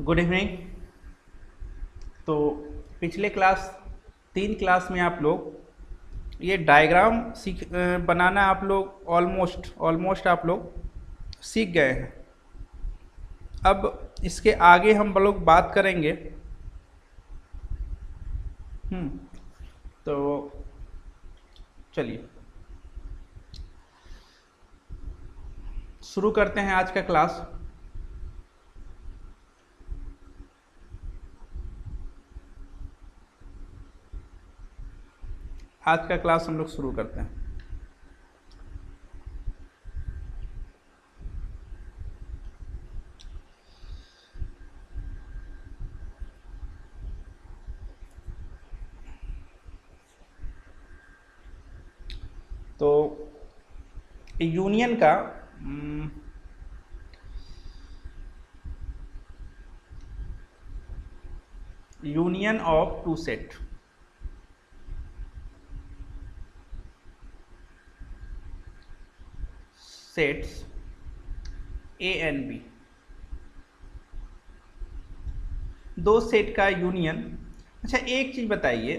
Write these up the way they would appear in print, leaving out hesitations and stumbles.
Good evening. तो पिछले class 3 class में आप लोग ये डायग्राम बनाना आप लोग ऑलमोस्ट आप लोग सीख गए हैं। अब इसके आगे हम लोग बात करेंगे। तो चलिए शुरू करते हैं आज का क्लास। आज का क्लास हम लोग शुरू करते हैं। तो यूनियन का union of two sets A and B, दो सेट का यूनियन। अच्छा, एक चीज बताइए,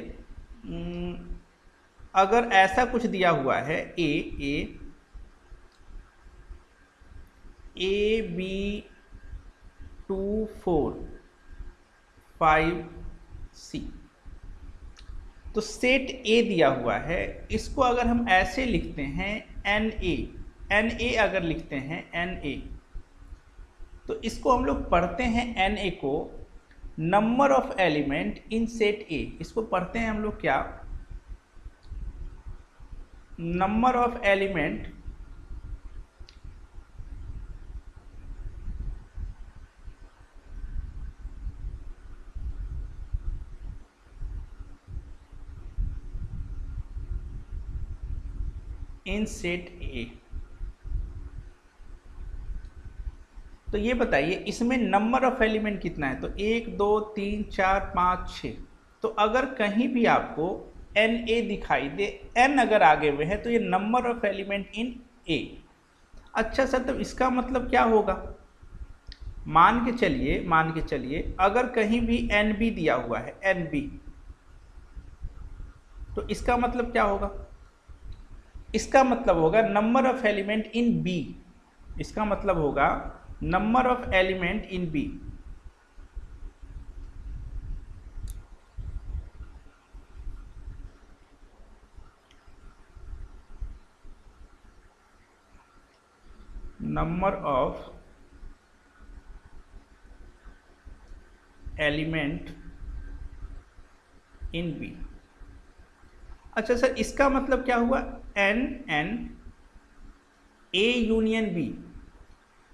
अगर ऐसा कुछ दिया हुआ है ए बी 2 4 5 सी, तो सेट ए दिया हुआ है, इसको अगर हम ऐसे लिखते हैं एन ए अगर लिखते हैं एन ए, तो इसको हम लोग पढ़ते हैं एन ए को number of element in set ए। इसको पढ़ते हैं हम लोग क्या, number of element in set ए। तो ये बताइए इसमें नंबर ऑफ एलिमेंट कितना है, तो 1 2 3 4 5 6। तो अगर कहीं भी आपको एन ए दिखाई दे, एन अगर आगे में है, तो ये नंबर ऑफ एलिमेंट इन ए। अच्छा सर, तो इसका मतलब क्या होगा? मान के चलिए अगर कहीं भी एन बी दिया हुआ है, एन बी, तो इसका मतलब क्या होगा? इसका मतलब होगा number of element in B. इसका मतलब होगा number of element in B. Number of element in B. अच्छा सर, इसका मतलब क्या हुआ? एन ए यूनियन बी,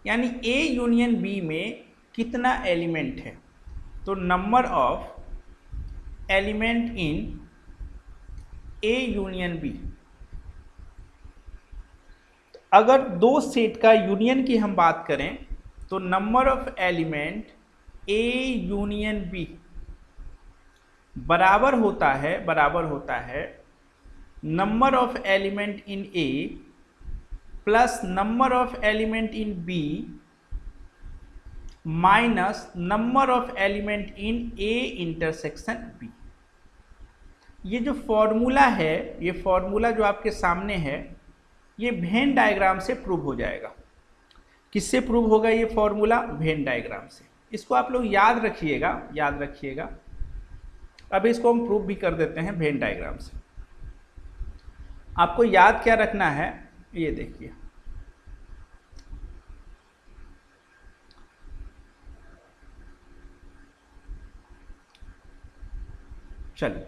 यानी ए यूनियन बी में कितना एलिमेंट है, तो number of element in A union B. अगर दो सेट का यूनियन की हम बात करें, तो number of element A union B बराबर होता है number of element in A plus number of element in B minus number of element in A intersection B. ये जो फॉर्मूला है, ये फॉर्मूला जो आपके सामने है, ये वेन डायग्राम से प्रूव हो जाएगा। किससे प्रूव होगा ये फॉर्मूला? वेन डायग्राम से। इसको आप लोग याद रखिएगा। अब इसको हम प्रूव भी कर देते हैं वेन डायग्राम से। आपको याद क्या रखना है, ये देखिए, चलिए,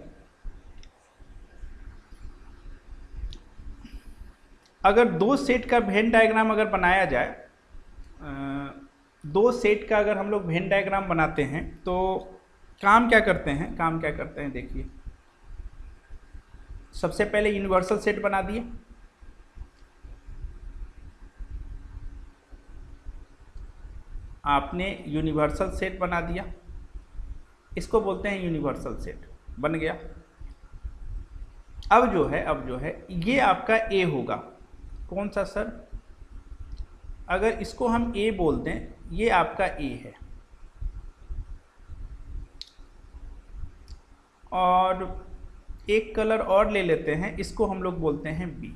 अगर दो सेट का वेन डायग्राम अगर बनाया जाए, दो सेट का अगर हम लोग वेन डायग्राम बनाते हैं, तो काम क्या करते हैं देखिए। सबसे पहले यूनिवर्सल सेट बना दिए, आपने यूनिवर्सल सेट बना दिया, इसको बोलते हैं यूनिवर्सल सेट, बन गया। अब जो है ये आपका ए होगा। कौन सा सर? अगर इसको हम ए बोल दें, ये आपका ए है, और एक कलर और ले लेते हैं, इसको हम लोग बोलते हैं बी,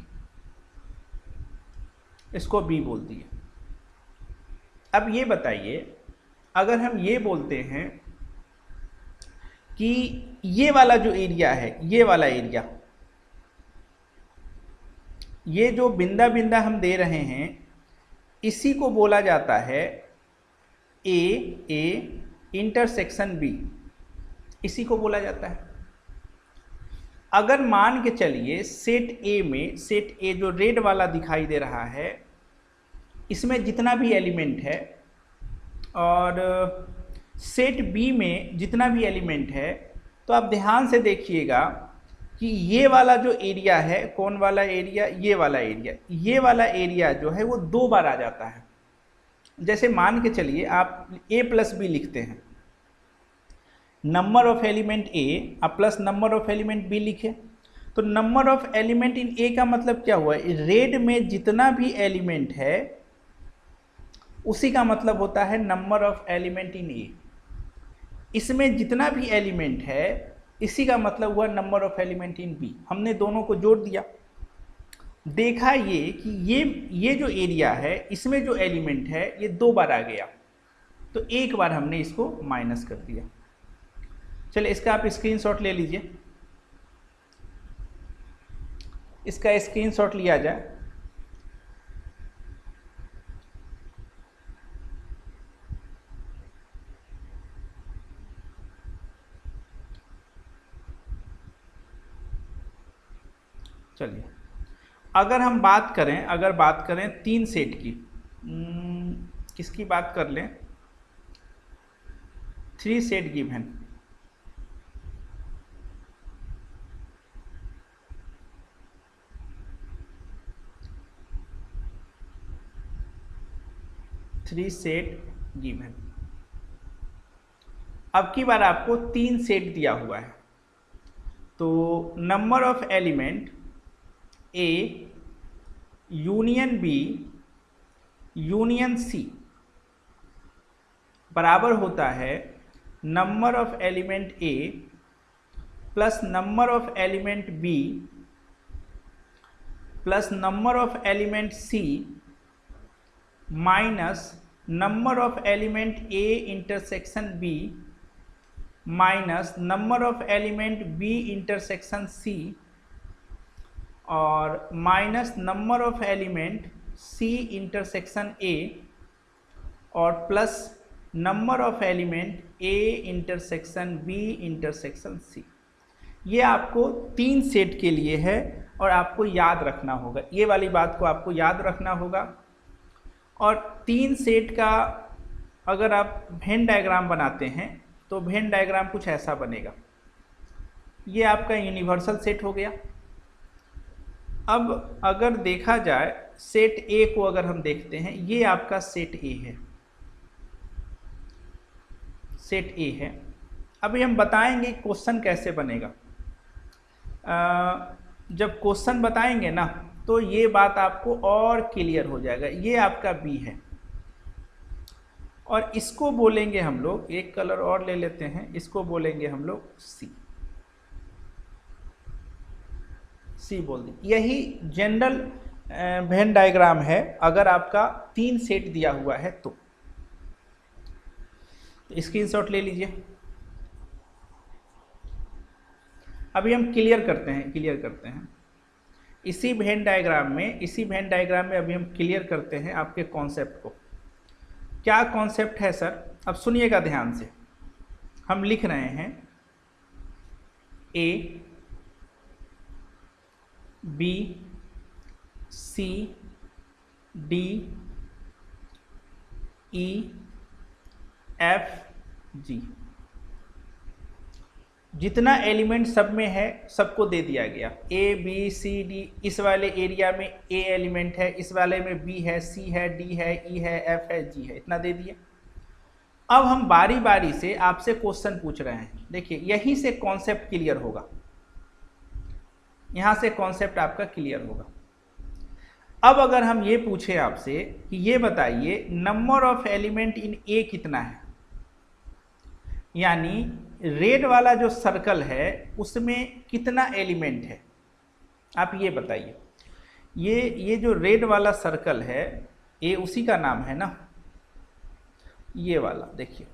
इसको बी बोल दिए। अब ये बताइए, अगर हम ये बोलते हैं कि ये वाला जो एरिया है, ये वाला एरिया, ये जो बिंदा बिंदा हम दे रहे हैं, इसी को बोला जाता है ए इंटरसेक्शन बी, इसी को बोला जाता है। अगर मान के चलिए सेट ए में, सेट ए जो रेड वाला दिखाई दे रहा है, इसमें जितना भी एलिमेंट है, और सेट बी में जितना भी एलिमेंट है, तो आप ध्यान से देखिएगा कि ये वाला जो एरिया है, कौन वाला एरिया, ये वाला एरिया, ये वाला एरिया जो है वो 2 बार आ जाता है। जैसे मान के चलिए आप a प्लस बी लिखते हैं, नंबर ऑफ एलिमेंट ए अब plus number of element B लिखे, तो number of element in A का मतलब क्या हुआ, रेड में जितना भी एलिमेंट है उसी का मतलब होता है number of element in A. इसमें जितना भी एलिमेंट है इसी का मतलब हुआ number of element in B. हमने दोनों को जोड़ दिया, देखा ये कि ये जो एरिया है, इसमें जो एलिमेंट है ये 2 बार आ गया, तो एक बार हमने इसको माइनस कर दिया। चलिए इसका आप स्क्रीनशॉट ले लीजिए, इसका स्क्रीनशॉट लिया जाए। चलिए अगर हम बात करें, अगर बात करें 3 सेट की, किसकी बात कर लें, 3 सेट गिवन, अब की बार आपको 3 सेट दिया हुआ है, तो number of element A union B union C बराबर होता है number of element A plus number of element B plus number of element C minus number of element A intersection B minus number of element B intersection C और minus number of element C intersection A और plus number of element A intersection B intersection C. ये आपको 3 set के लिए है और आपको याद रखना होगा, ये वाली बात को आपको याद रखना होगा। और 3 सेट का अगर आप वेन डायग्राम बनाते हैं तो वेन डायग्राम कुछ ऐसा बनेगा। ये आपका यूनिवर्सल सेट हो गया। अब अगर देखा जाए सेट ए को, अगर हम देखते हैं, ये आपका सेट ए है, सेट ए है। अभी हम बताएंगे क्वेश्चन कैसे बनेगा। जब क्वेश्चन बताएंगे ना तो ये बात आपको और क्लियर हो जाएगा। ये आपका बी है और इसको बोलेंगे हम लोग, एक कलर और ले लेते हैं, इसको बोलेंगे हम लोग सी, सी बोल दी। यही जनरल वेन डायग्राम है अगर आपका 3 सेट दिया हुआ है तो स्क्रीनशॉट ले लीजिए। अभी हम क्लियर करते हैं इसी वेन डायग्राम में अभी हम क्लियर करते हैं आपके कॉन्सेप्ट को। क्या कॉन्सेप्ट है सर? अब सुनिएगा ध्यान से। हम लिख रहे हैं A B C D E F G, जितना एलिमेंट सब में है सबको दे दिया गया। ए बी सी डी, इस वाले एरिया में ए एलिमेंट है, इस वाले में बी है, सी है, डी है, ई है, एफ है, जी है, इतना दे दिया। अब हम बारी बारी से आपसे क्वेश्चन पूछ रहे हैं। देखिए यहीं से कॉन्सेप्ट क्लियर होगा, यहाँ से कॉन्सेप्ट आपका क्लियर होगा। अब अगर हम ये पूछे आपसे कि ये बताइए नंबर ऑफ एलिमेंट इन ए कितना है, यानी रेड वाला जो सर्कल है उसमें कितना एलिमेंट है, आप ये बताइए। ये जो रेड वाला सर्कल है ये उसी का नाम है ना, ये वाला देखिए,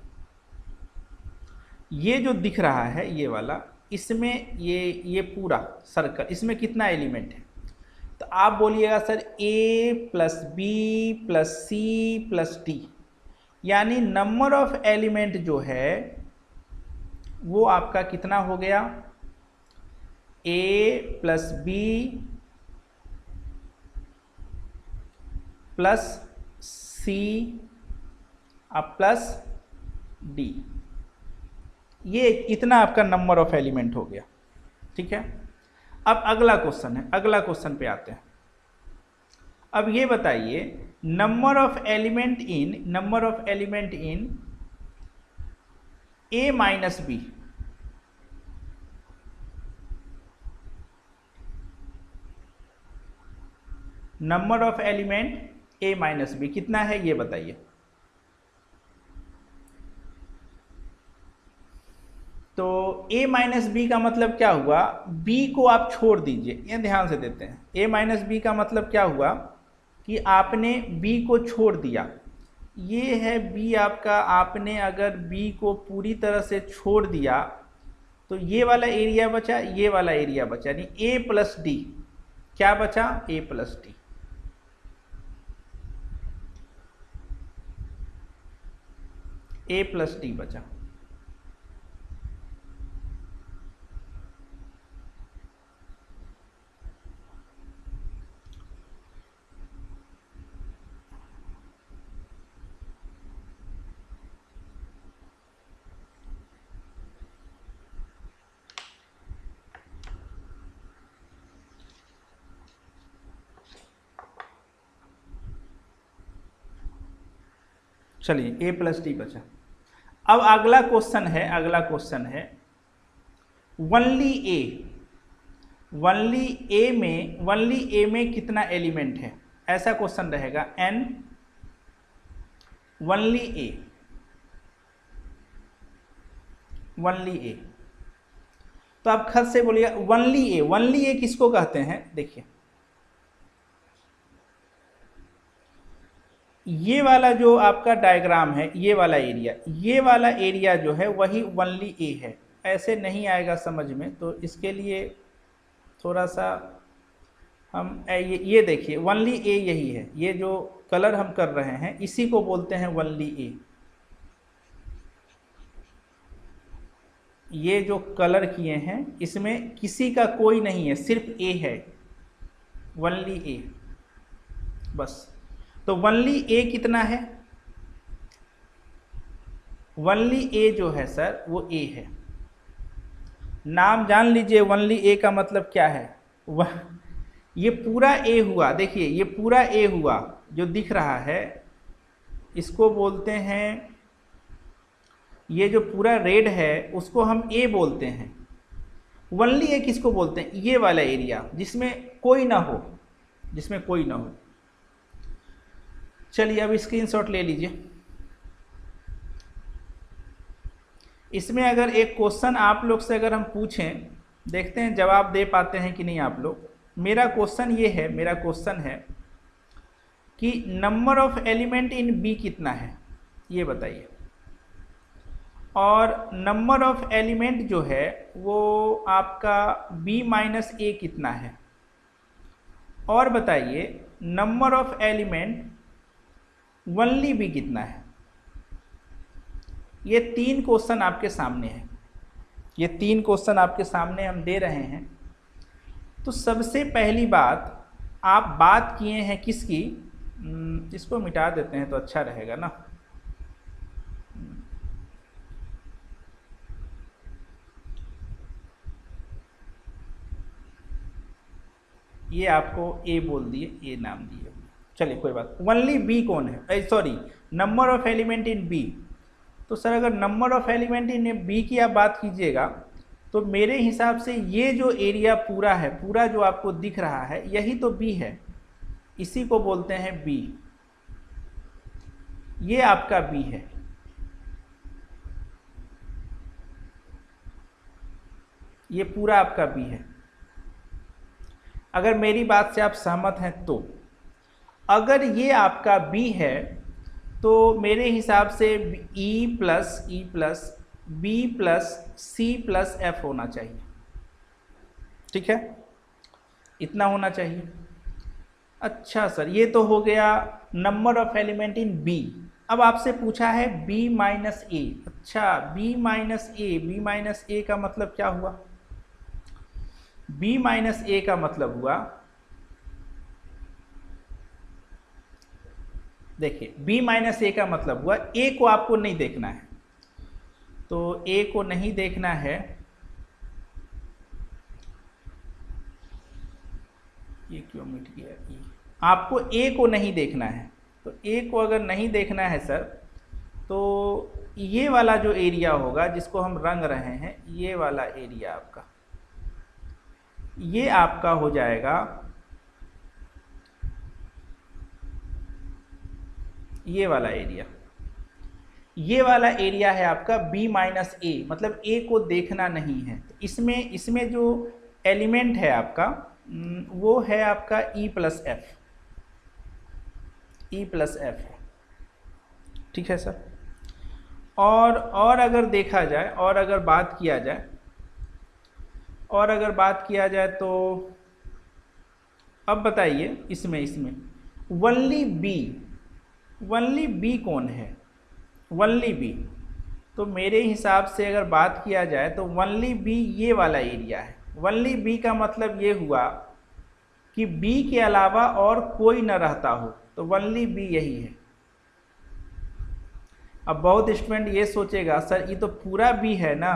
ये जो दिख रहा है ये वाला, इसमें ये पूरा सर्कल, इसमें कितना एलिमेंट है? तो आप बोलिएगा sir A plus B plus C plus D, यानी नंबर ऑफ एलिमेंट जो है वो आपका कितना हो गया, A plus B plus C plus D, ये इतना आपका नंबर ऑफ एलिमेंट हो गया। ठीक है, अब अगला क्वेश्चन है, अगला क्वेश्चन पे आते हैं। अब ये बताइए number of element in A minus B, number of element A minus B कितना है ये बताइए। तो a माइनस बी का मतलब क्या हुआ, b को आप छोड़ दीजिए, ये ध्यान से देते हैं। a माइनस बी का मतलब क्या हुआ कि आपने b को छोड़ दिया, ये है b आपका, आपने अगर b को पूरी तरह से छोड़ दिया तो ये वाला एरिया बचा, ये वाला एरिया बचा, यानी a प्लस डी, क्या बचा, a plus D. a plus D बचा। चलिए a प्लस डी बचा। अब अगला क्वेश्चन है वनली ए में कितना एलिमेंट है, ऐसा क्वेश्चन रहेगा n वनली ए। तो आप खत से बोलिएगा वनली ए किसको कहते हैं, देखिए ये वाला जो आपका डायग्राम है, ये वाला एरिया जो है वही वनली ए है। ऐसे नहीं आएगा समझ में, तो इसके लिए थोड़ा सा हम ये देखिए वनली ए यही है, ये जो कलर हम कर रहे हैं इसी को बोलते हैं वनली ए। ये जो कलर किए हैं इसमें किसी का कोई नहीं है, सिर्फ ए है, वनली ए बस। तो वनली ए कितना है, वनली ए जो है सर वो ए है। नाम जान लीजिए वनली ए का मतलब क्या है, ये पूरा ए हुआ, देखिए ये पूरा ए हुआ जो दिख रहा है इसको बोलते हैं, ये जो पूरा रेड है उसको हम ए बोलते हैं। वनली ए किसको बोलते हैं, ये वाला एरिया जिसमें कोई ना हो, चलिए अब स्क्रीनशॉट ले लीजिए। इसमें अगर एक क्वेश्चन आप लोग से अगर हम पूछें, देखते हैं जवाब दे पाते हैं कि नहीं आप लोग। मेरा क्वेश्चन है कि number of element in B कितना है ये बताइए, और नंबर ऑफ एलिमेंट जो है वो आपका बी माइनस ए कितना है, और बताइए number of element only B कितना है। ये तीन क्वेश्चन आपके सामने हैं, ये तीन क्वेश्चन आपके सामने हम दे रहे हैं। तो सबसे पहली बात आप बात किए हैं किसकी, इसको मिटा देते हैं तो अच्छा रहेगा ना। ये आपको ए बोल दिए, ए नाम दिए, चलिए कोई बात। वनली बी कौन है, sorry number of element in B. तो सर अगर number of element in B की आप बात कीजिएगा तो मेरे हिसाब से ये जो एरिया पूरा है, पूरा जो आपको दिख रहा है यही तो बी है, इसी को बोलते हैं बी, ये आपका बी है। ये पूरा आपका बी है। अगर मेरी बात से आप सहमत हैं तो अगर ये आपका बी है तो मेरे हिसाब से E plus B plus C plus F होना चाहिए। ठीक है, इतना होना चाहिए। अच्छा सर, ये तो हो गया number of element in B. अब आपसे पूछा है बी माइनस ए। अच्छा, बी माइनस ए का मतलब क्या हुआ? बी माइनस ए का मतलब हुआ, देखिए बी माइनस ए का मतलब हुआ ए को आपको नहीं देखना है, तो ए को नहीं देखना है। ये क्यों मिट गया? ए आपको ए को नहीं देखना है, तो ए को अगर नहीं देखना है सर, तो ये वाला जो एरिया होगा जिसको हम रंग रहे हैं, ये वाला एरिया आपका, ये आपका हो जाएगा, ये वाला एरिया, ये वाला एरिया है आपका b माइनस ए, मतलब a को देखना नहीं है। तो इसमें जो एलिमेंट है आपका वो है आपका e प्लस एफ है। ठीक है सर। और अगर देखा जाए, और अगर बात किया जाए तो अब बताइए इसमें वनली बी कौन है? वनली बी, तो मेरे हिसाब से अगर बात किया जाए तो वनली बी ये वाला एरिया है। वनली बी का मतलब ये हुआ कि बी के अलावा और कोई न रहता हो, तो वनली बी यही है। अब बहुत स्टूडेंट ये सोचेगा सर ये तो पूरा बी है ना।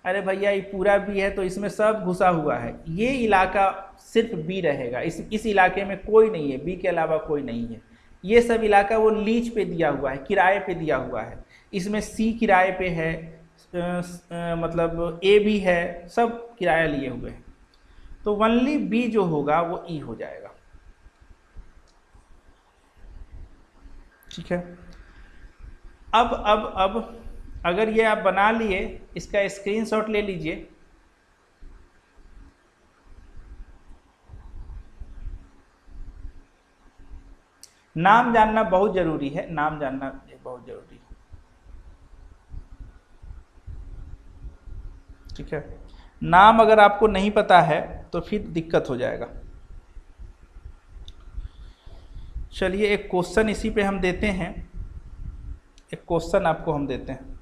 अरे भैया ये पूरा बी है तो इसमें सब घुसा हुआ है, ये इलाका सिर्फ बी रहेगा, इस इलाके में कोई नहीं है, बी के अलावा कोई नहीं है। ये सब इलाका वो लीज पे दिया हुआ है, किराए पे दिया हुआ है। इसमें सी किराए पे है, मतलब ए भी है, सब किराया लिए हुए हैं। तो वनली बी जो होगा वो ई हो जाएगा। ठीक है। अब अगर ये आप बना लिए, इसका स्क्रीनशॉट ले लीजिए। नाम जानना बहुत जरूरी है, नाम जानना बहुत जरूरी है। ठीक है, नाम अगर आपको नहीं पता है तो फिर दिक्कत हो जाएगा। चलिए एक क्वेश्चन इसी पे हम देते हैं, एक क्वेश्चन आपको हम देते हैं।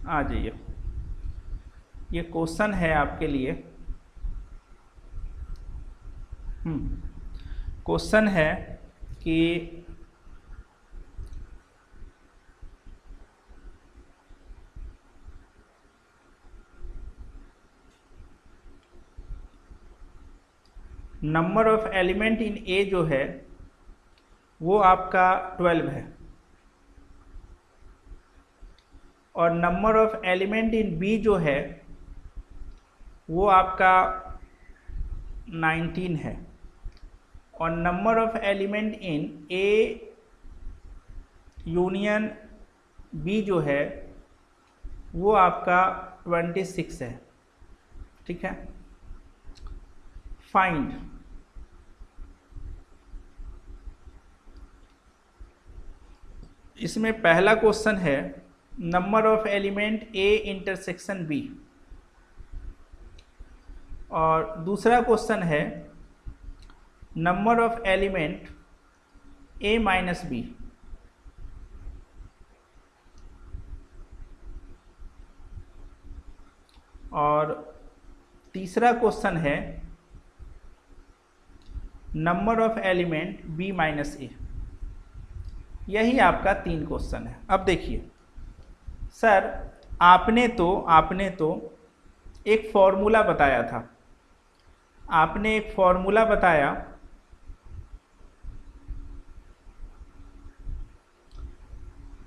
आ जाइए, ये क्वेश्चन है आपके लिए। क्वेश्चन है कि number of element in A जो है वो आपका 12 है, और number of element in B जो है वो आपका 19 है, और number of element in A union B जो है वो आपका 26 है। ठीक है। फाइंड इसमें पहला क्वेश्चन है number of element A intersection B, और दूसरा क्वेश्चन है number of element A minus B, और तीसरा क्वेश्चन है number of element B minus A. यही आपका 3 क्वेश्चन है। अब देखिए सर, आपने तो एक फॉर्मूला बताया था, आपने एक फॉर्मूला बताया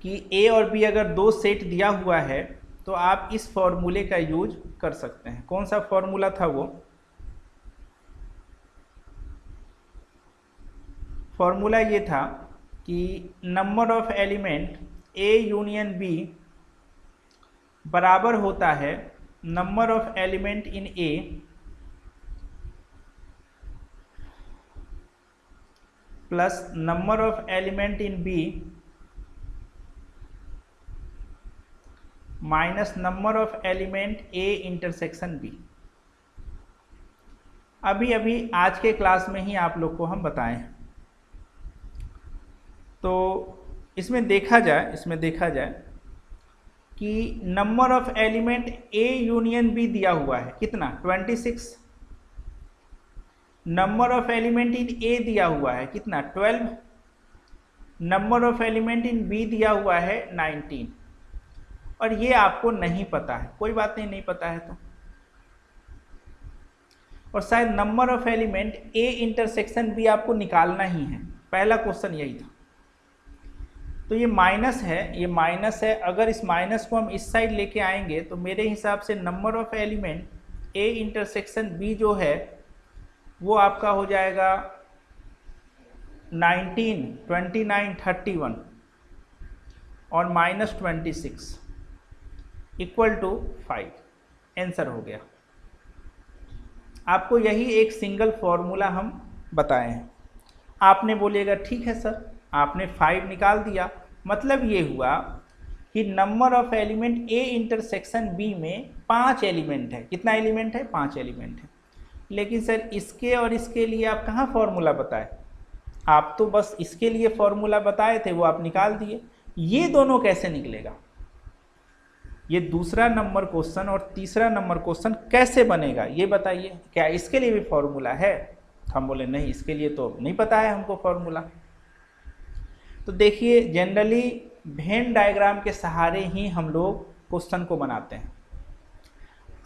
कि ए और बी अगर दो सेट दिया हुआ है तो आप इस फॉर्मूले का यूज कर सकते हैं। कौन सा फॉर्मूला था वो? फॉर्मूला ये था कि number of element A union B बराबर होता है number of element in A plus number of element in B minus number of element A intersection B. अभी अभी आज के क्लास में ही आप लोग को हम बताएं। तो इसमें देखा जाए कि number of element A union B दिया हुआ है कितना? 26। Number of element in A दिया हुआ है कितना? 12। Number of element in B दिया हुआ है 19। और ये आपको नहीं पता है, कोई बात नहीं पता है तो। और शायद number of element A intersection B आपको निकालना ही है, पहला क्वेश्चन यही था। तो ये माइनस है, अगर इस माइनस को हम इस साइड लेके आएंगे तो मेरे हिसाब से number of element A intersection B जो है वो आपका हो जाएगा 19, 29, 31 और माइनस 26 इक्वल टू 5। आंसर हो गया। आपको यही एक सिंगल फॉर्मूला हम बताए हैं। आपने बोलिएगा ठीक है सर, आपने 5 निकाल दिया, मतलब ये हुआ कि number of element A intersection B में 5 एलिमेंट है। कितना एलिमेंट है? 5 एलिमेंट है। लेकिन सर इसके और इसके लिए आप कहाँ फॉर्मूला बताए? आप तो बस इसके लिए फॉर्मूला बताए थे, वो आप निकाल दिए। ये दोनों कैसे निकलेगा? ये दूसरा नंबर क्वेश्चन और तीसरा नंबर क्वेश्चन कैसे बनेगा ये बताइए। क्या इसके लिए भी फॉर्मूला है? हम बोले नहीं, इसके लिए तो नहीं पता है हमको फॉर्मूला। तो देखिए, जनरली वेन डायग्राम के सहारे ही हम लोग क्वेश्चन को बनाते हैं।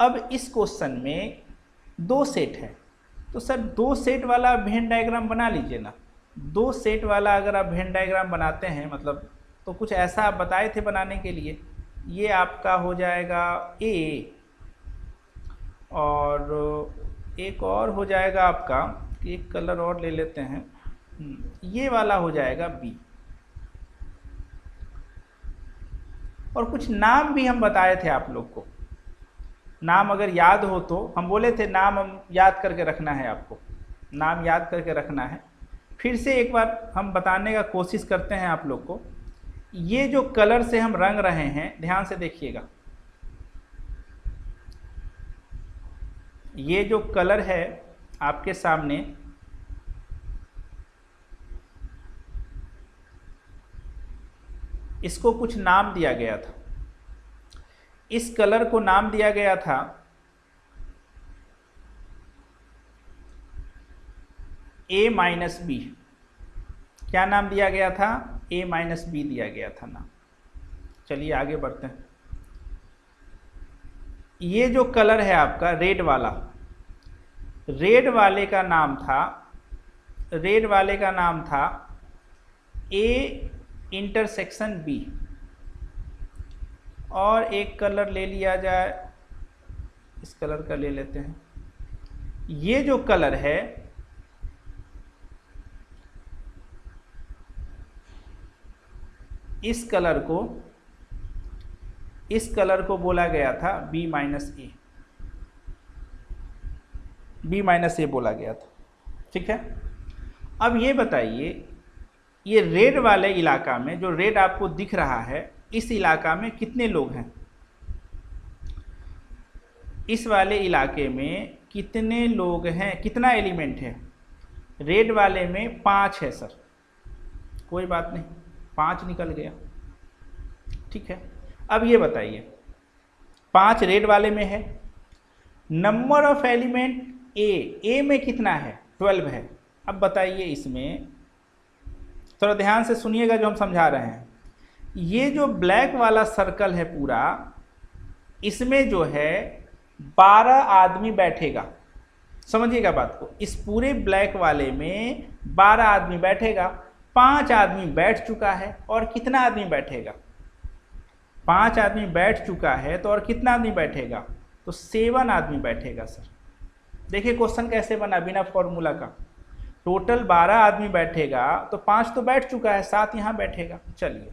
अब इस क्वेश्चन में 2 सेट है, तो सर 2 सेट वाला वेन डायग्राम बना लीजिए ना। 2 सेट वाला अगर आप वेन डायग्राम बनाते हैं मतलब, तो कुछ ऐसा आप बताए थे बनाने के लिए। ये आपका हो जाएगा ए, और एक और हो जाएगा आपका, एक कलर और ले लेते हैं, ये वाला हो जाएगा बी। और कुछ नाम भी हम बताए थे आप लोग को। नाम अगर याद हो तो हम बोले थे नाम हम याद करके रखना है, आपको नाम याद करके रखना है। फिर से एक बार हम बताने का कोशिश करते हैं आप लोग को। ये जो कलर से हम रंग रहे हैं, ध्यान से देखिएगा, ये जो कलर है आपके सामने, इसको कुछ नाम दिया गया था। इस कलर को नाम दिया गया था ए माइनस बी। क्या नाम दिया गया था? ए माइनस बी दिया गया था नाम। चलिए आगे बढ़ते हैं। ये जो कलर है आपका रेड वाला, रेड वाले का नाम था ए इंटरसेक्शन बी। और एक कलर ले लिया जाए, इस कलर का ले लेते हैं। ये जो कलर है इस कलर को बोला गया था बी माइनस ए बोला गया था। ठीक है। अब ये बताइए, ये रेड वाले इलाका में, जो रेड आपको दिख रहा है, इस इलाका में कितने लोग हैं? इस वाले इलाके में कितने लोग हैं? कितना एलिमेंट है? रेड वाले में 5 है सर। कोई बात नहीं, 5 निकल गया। ठीक है। अब ये बताइए, 5 रेड वाले में है, नंबर ऑफ एलिमेंट ए में कितना है? 12 है। अब बताइए, इसमें थोड़ा ध्यान से सुनिएगा जो हम समझा रहे हैं। ये जो ब्लैक वाला सर्कल है पूरा, इसमें जो है 12 आदमी बैठेगा। समझिएगा बात को, इस पूरे ब्लैक वाले में 12 आदमी बैठेगा। 5 आदमी बैठ चुका है, और कितना आदमी बैठेगा? 5 आदमी बैठ चुका है तो और कितना आदमी बैठेगा, तो 7 आदमी बैठेगा सर। देखिए क्वेश्चन कैसे बना बिना फॉर्मूला का। टोटल 12 आदमी बैठेगा तो 5 तो बैठ चुका है, 7 यहाँ बैठेगा। चलिए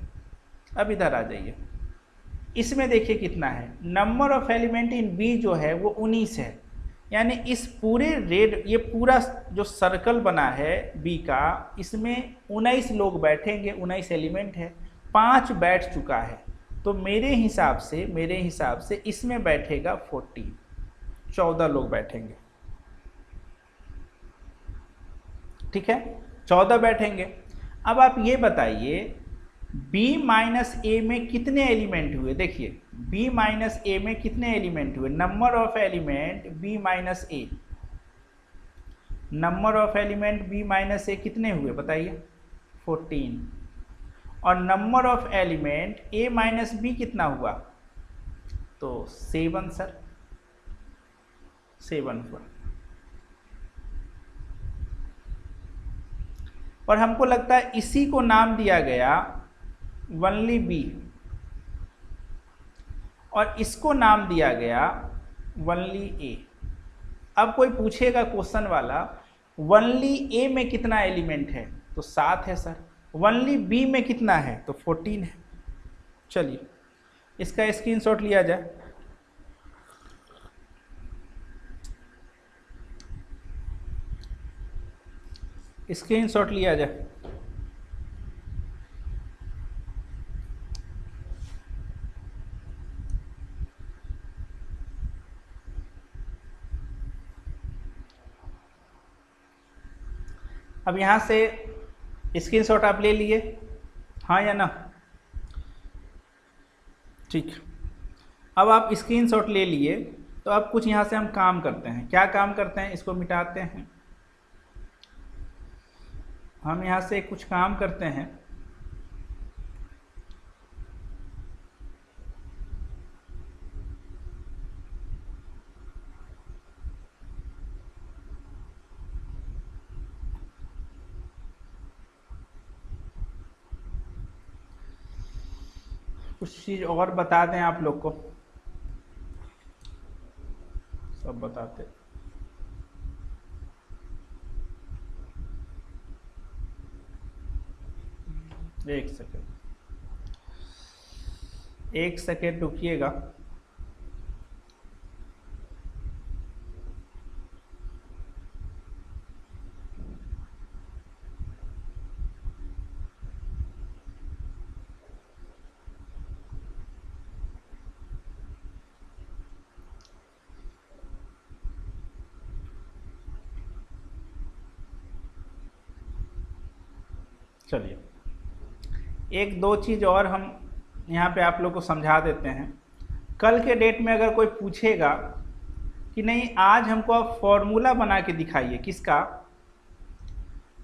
अब इधर आ जाइए, इसमें देखिए कितना है, number of element in B जो है वो 19 है। यानी इस पूरे रेड, ये पूरा जो सर्कल बना है बी का, इसमें 19 लोग बैठेंगे, 19 एलिमेंट है, 5 बैठ चुका है। तो मेरे हिसाब से इसमें बैठेगा 14 लोग बैठेंगे। ठीक है, 14 बैठेंगे। अब आप ये बताइए b माइनस ए में कितने एलिमेंट हुए। देखिए b माइनस ए में कितने एलिमेंट हुए, number of element b minus A, number of element b minus A कितने हुए बताइए, 14। और number of element a minus B कितना हुआ, तो 7 सर, 7 हुआ। और हमको लगता है इसी को नाम दिया गया वनली बी, और इसको नाम दिया गया वनली ए। अब कोई पूछेगा क्वेश्चन वाला, वनली ए में कितना एलिमेंट है, तो 7 है सर। वनली बी में कितना है, तो 14 है। चलिए इसका स्क्रीनशॉट लिया जाए। स्क्रीनशॉट लिया जाए। अब यहाँ से स्क्रीनशॉट आप ले लिए, हाँ या ना, ठीक। अब आप स्क्रीनशॉट ले लिए तो अब कुछ यहाँ से हम काम करते हैं। क्या काम करते हैं, इसको मिटाते हैं। हम यहाँ से कुछ काम करते हैं। कुछ चीज़ और बता दें आप लोग को, सब बताते। एक सेकेंड रुकिएगा। चलिए एक दो चीज़ और हम यहाँ पे आप लोग को समझा देते हैं। कल के डेट में अगर कोई पूछेगा कि नहीं आज हमको आप फॉर्मूला बना के दिखाइए,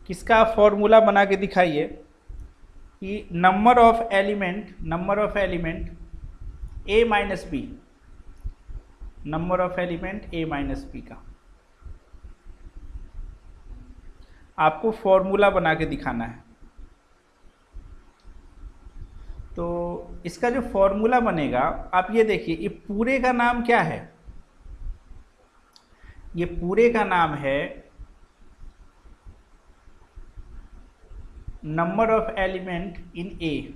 किसका फॉर्मूला बना के दिखाइए कि number of element A minus B, number of element A minus B का आपको फॉर्मूला बना के दिखाना है। तो इसका जो फॉर्मूला बनेगा, आप ये देखिए, ये पूरे का नाम क्या है, ये पूरे का नाम है number of element in A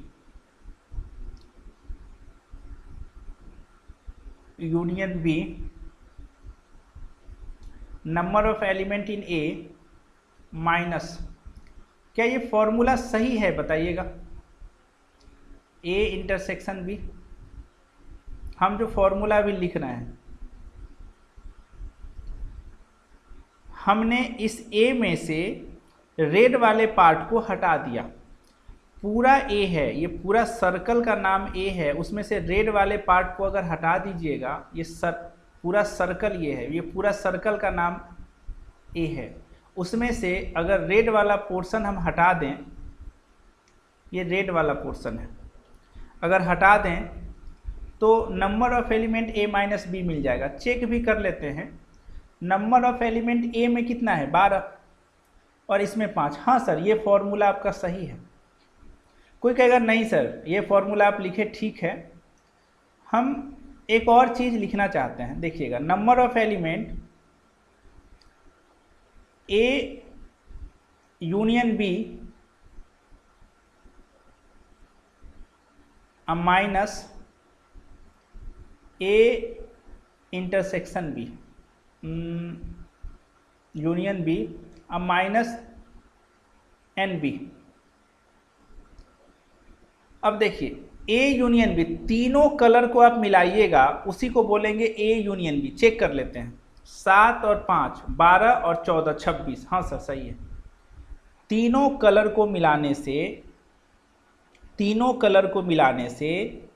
union B, number of element in A minus, क्या ये फॉर्मूला सही है बताइएगा, ए इंटरसेक्शन बी। हम जो फॉर्मूला अभी लिख रहे हैं, हमने इस ए में से रेड वाले पार्ट को हटा दिया। पूरा ए है, ये पूरा सर्कल का नाम ए है, उसमें से रेड वाले पार्ट को अगर हटा दीजिएगा, ये पूरा सर्कल ये है, ये पूरा सर्कल का नाम ए है, उसमें से अगर रेड वाला पोर्शन हम हटा दें, ये रेड वाला पोर्शन है, अगर हटा दें तो number of element A minus B मिल जाएगा। चेक भी कर लेते हैं, नंबर ऑफ एलिमेंट ए में कितना है 12 और इसमें 5। हाँ सर ये फॉर्मूला आपका सही है। कोई कहेगा नहीं सर ये फॉर्मूला आप लिखे ठीक है, हम एक और चीज लिखना चाहते हैं, देखिएगा, number of element A union B minus A intersection B, union B minus n B. अब देखिए ए यूनियन बी, तीनों कलर को आप मिलाइएगा, उसी को बोलेंगे ए यूनियन बी। चेक कर लेते हैं, 7 और 5 12 और 14 26। हाँ सर सही है। तीनों कलर को मिलाने से, तीनों कलर को मिलाने से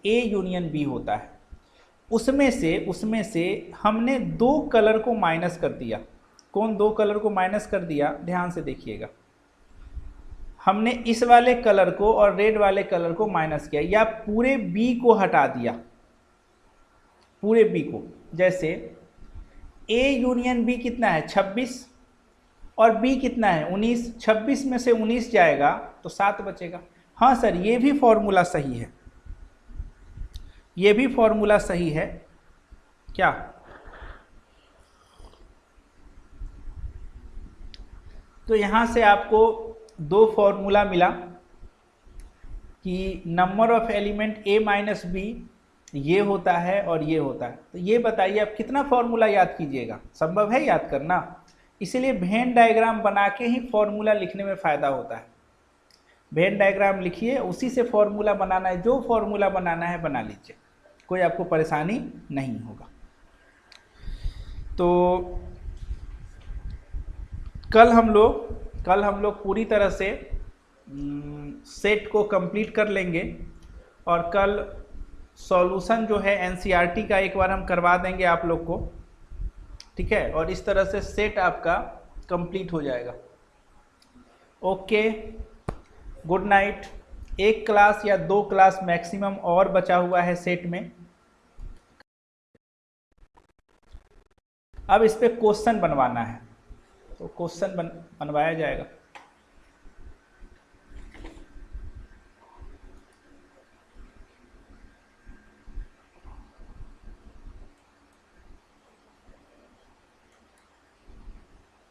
ए यूनियन बी होता है। उसमें से हमने 2 कलर को माइनस कर दिया। कौन 2 कलर को माइनस कर दिया, ध्यान से देखिएगा। हमने इस वाले कलर को और रेड वाले कलर को माइनस किया, या पूरे बी को हटा दिया, पूरे बी को। जैसे ए यूनियन बी कितना है 26 और बी कितना है 19, 26 में से 19 जाएगा तो 7 बचेगा। हाँ सर ये भी फॉर्मूला सही है, ये भी फॉर्मूला सही है क्या? तो यहां से आपको 2 फॉर्मूला मिला कि number of element A minus B ये होता है और ये होता है। तो ये बताइए आप कितना फॉर्मूला याद कीजिएगा, संभव है याद करना? इसीलिए वेन डायग्राम बना के ही फॉर्मूला लिखने में फ़ायदा होता है। वेन डायग्राम लिखिए, उसी से फॉर्मूला बनाना है, जो फॉर्मूला बनाना है बना लीजिए, कोई आपको परेशानी नहीं होगा। तो कल हम लोग पूरी तरह से सेट को कंप्लीट कर लेंगे, और कल सॉल्यूशन जो है एनसीईआरटी का एक बार हम करवा देंगे आप लोग को, ठीक है? और इस तरह से सेट आपका कंप्लीट हो जाएगा। Okay, good night. 1 क्लास या 2 क्लास मैक्सिमम और बचा हुआ है सेट में। अब इस पे क्वेश्चन बनवाना है, तो क्वेश्चन बनवाया जाएगा।